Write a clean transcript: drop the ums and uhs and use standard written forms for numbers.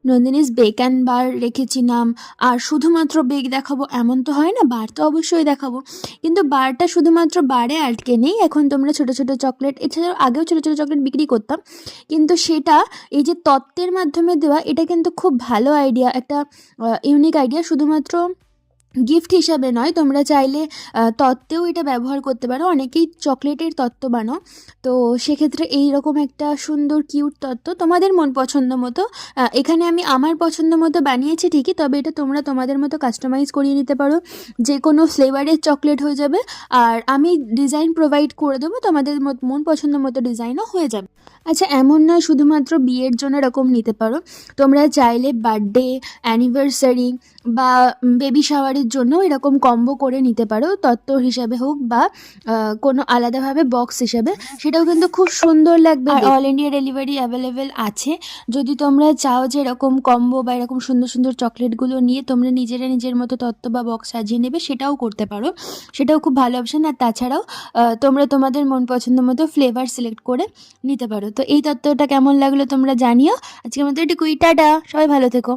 Nandini's beck and bar রেখেছিলাম। আর শুধুমাত্র bake দেখাবো এমন তো হয় না, বার তো অবশ্যই দেখাবো। কিন্তু বারটা শুধুমাত্র বারে আটকে নেই, এখন তোমরা ছোট ছোট চকলেট, এছাড়াও আগেও ছোট ছোট চকলেট বিক্রি করতাম, কিন্তু সেটা এই যে তত্ত্বের মাধ্যমে দেওয়া, এটা কিন্তু খুব ভালো আইডিয়া, একটা ইউনিক আইডিয়া। শুধুমাত্র গিফট হিসাবে নয়, তোমরা চাইলে তত্ত্বেও এটা ব্যবহার করতে পারো। অনেকেই চকলেটের তত্ত্ব বানাও, তো সেক্ষেত্রে এই রকম একটা সুন্দর কিউট তত্ত্ব তোমাদের মন পছন্দ মতো, এখানে আমি আমার পছন্দ মতো বানিয়েছি ঠিকই, তবে এটা তোমরা তোমাদের মতো কাস্টমাইজ করিয়ে নিতে পারো, যে কোনো ফ্লেভারের চকলেট হয়ে যাবে। আর আমি ডিজাইন প্রোভাইড করে দেবো, তোমাদের মন পছন্দ মতো ডিজাইনও হয়ে যাবে। আচ্ছা, এমন নয় শুধুমাত্র বিয়ের জন্য এরকম নিতে পারো, তোমরা চাইলে বার্থডে, অ্যানিভার্সারি বা বেবি শাওয়ারের জন্য এরকম কম্বো করে নিতে পারো, তত্ত্ব হিসাবে হোক বা কোনো আলাদাভাবে বক্স হিসাবে, সেটাও কিন্তু খুব সুন্দর লাগবে। আর অল ইন্ডিয়া ডেলিভারি অ্যাভেলেবেল আছে। যদি তোমরা চাও যে এরকম কম্বো বা এরকম সুন্দর সুন্দর চকলেটগুলো নিয়ে তোমরা নিজেরা নিজের মতো তত্ত্ব বা বক্স সাজিয়ে নেবে, সেটাও করতে পারো, সেটাও খুব ভালো অপশান। আর তাছাড়াও তোমরা তোমাদের মন পছন্দ মতো ফ্লেভার সিলেক্ট করে নিতে পারো। তো এই তত্ত্বটা কেমন লাগলো তোমরা জানিও। আজকের মতো এটুকুই, টাটা, সবাই ভালো থেকো।